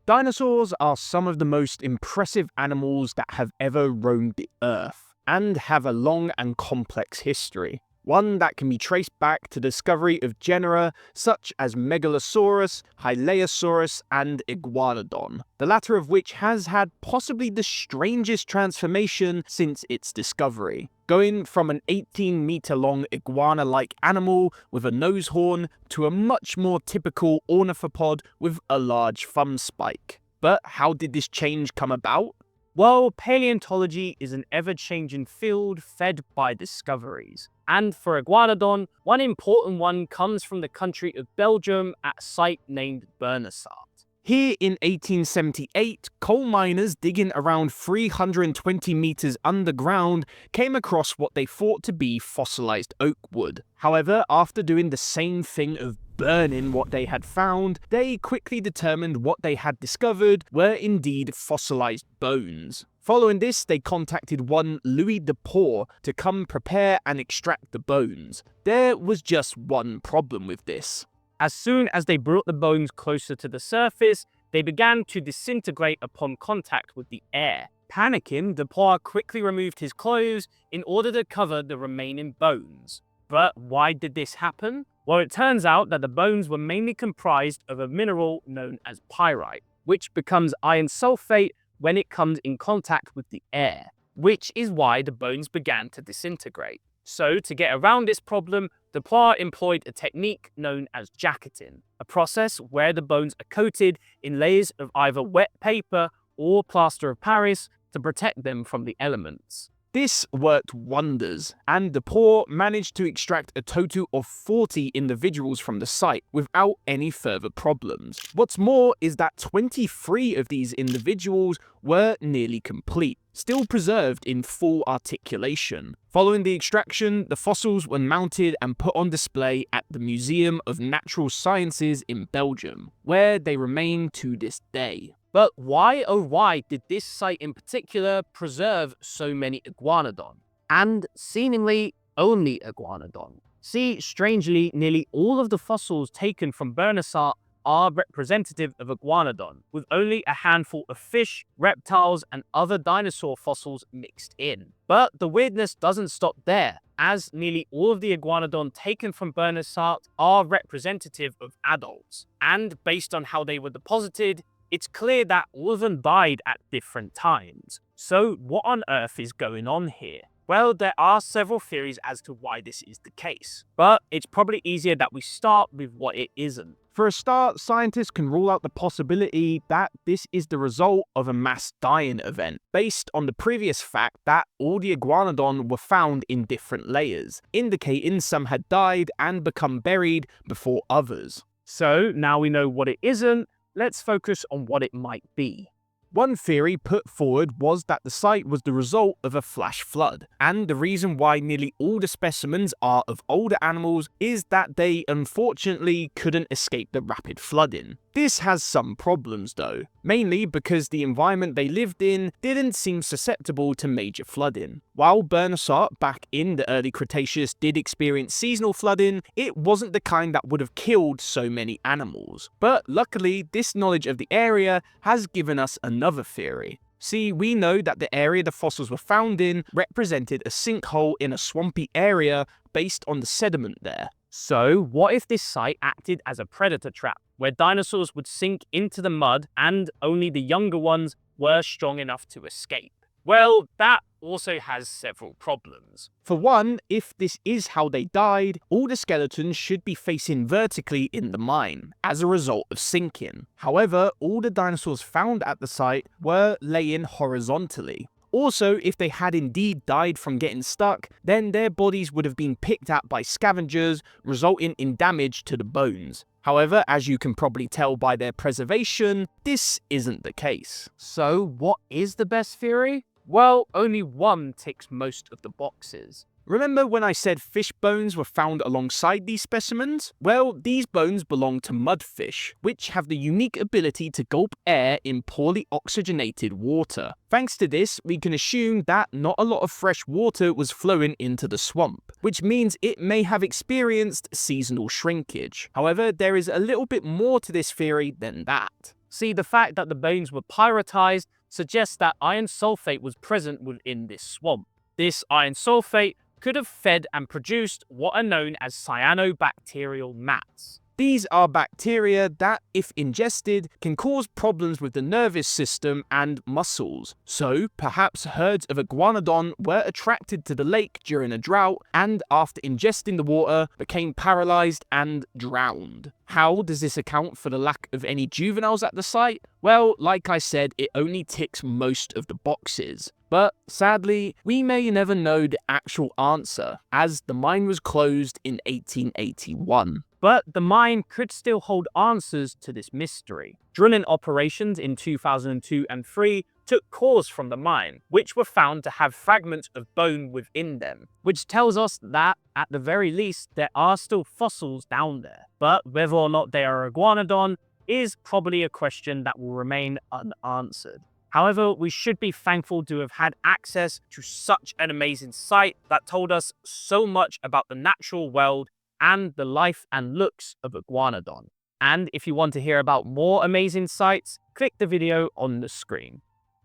Dinosaurs are some of the most impressive animals that have ever roamed the Earth, and have a long and complex history. One that can be traced back to the discovery of genera such as Megalosaurus, Hylaeosaurus, and Iguanodon, the latter of which has had possibly the strangest transformation since its discovery, going from an 18-meter-long iguana-like animal with a nose horn to a much more typical ornithopod with a large thumb spike. But how did this change come about? Well, paleontology is an ever-changing field fed by discoveries. And for Iguanodon, one important one comes from the country of Belgium at a site named Bernissart. Here in 1878, coal miners digging around 320 meters underground came across what they thought to be fossilized oak wood. However, after doing the same thing of burning what they had found, they quickly determined what they had discovered were indeed fossilized bones. Following this, they contacted one Louis Dupuis to come prepare and extract the bones. There was just one problem with this. As soon as they brought the bones closer to the surface, they began to disintegrate upon contact with the air. Panicking, Dupuis quickly removed his clothes in order to cover the remaining bones. But why did this happen? Well, it turns out that the bones were mainly comprised of a mineral known as pyrite, which becomes iron sulfate when it comes in contact with the air, which is why the bones began to disintegrate. So, to get around this problem, Dupuis employed a technique known as jacketing, a process where the bones are coated in layers of either wet paper or plaster of Paris to protect them from the elements. This worked wonders, and Dupuis managed to extract a total of 40 individuals from the site without any further problems. What's more is that 23 of these individuals were nearly complete, still preserved in full articulation. Following the extraction, the fossils were mounted and put on display at the Museum of Natural Sciences in Belgium, where they remain to this day. But why, oh why, did this site in particular preserve so many Iguanodon? And seemingly only Iguanodon. See, strangely, nearly all of the fossils taken from Bernissart are representative of Iguanodon, with only a handful of fish, reptiles, and other dinosaur fossils mixed in. But the weirdness doesn't stop there, as nearly all of the Iguanodon taken from Bernissart are representative of adults. And based on how they were deposited, it's clear that all of them died at different times. So what on earth is going on here? Well, there are several theories as to why this is the case, but it's probably easier that we start with what it isn't. For a start, scientists can rule out the possibility that this is the result of a mass dying event, based on the previous fact that all the Iguanodon were found in different layers, indicating some had died and become buried before others. So now we know what it isn't, let's focus on what it might be. One theory put forward was that the site was the result of a flash flood, and the reason why nearly all the specimens are of older animals is that they unfortunately couldn't escape the rapid flooding. This has some problems though, mainly because the environment they lived in didn't seem susceptible to major flooding. While Bernissart back in the early Cretaceous did experience seasonal flooding, it wasn't the kind that would have killed so many animals. But luckily, this knowledge of the area has given us another theory. See, we know that the area the fossils were found in represented a sinkhole in a swampy area based on the sediment there. So, what if this site acted as a predator trap, where dinosaurs would sink into the mud and only the younger ones were strong enough to escape? Well, that also has several problems. For one, if this is how they died, all the skeletons should be facing vertically in the mine, as a result of sinking. However, all the dinosaurs found at the site were laying horizontally. Also, if they had indeed died from getting stuck, then their bodies would have been picked at by scavengers, resulting in damage to the bones. However, as you can probably tell by their preservation, this isn't the case. So, what is the best theory? Well, only one ticks most of the boxes. Remember when I said fish bones were found alongside these specimens? Well, these bones belong to mudfish, which have the unique ability to gulp air in poorly oxygenated water. Thanks to this, we can assume that not a lot of fresh water was flowing into the swamp, which means it may have experienced seasonal shrinkage. However, there is a little bit more to this theory than that. See, the fact that the bones were pyritized suggests that iron sulfate was present within this swamp. This iron sulfate could have fed and produced what are known as cyanobacterial mats. These are bacteria that, if ingested, can cause problems with the nervous system and muscles. So, perhaps herds of Iguanodon were attracted to the lake during a drought and, after ingesting the water, became paralyzed and drowned. How does this account for the lack of any juveniles at the site? Well, like I said, it only ticks most of the boxes. But sadly, we may never know the actual answer, as the mine was closed in 1881. But the mine could still hold answers to this mystery. Drilling operations in 2002 and 3 took cores from the mine, which were found to have fragments of bone within them, which tells us that, at the very least, there are still fossils down there. But whether or not they are Iguanodon is probably a question that will remain unanswered. However, we should be thankful to have had access to such an amazing site that told us so much about the natural world and the life and looks of Iguanodon. And if you want to hear about more amazing sites, click the video on the screen.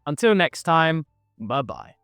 Until next time, bye-bye.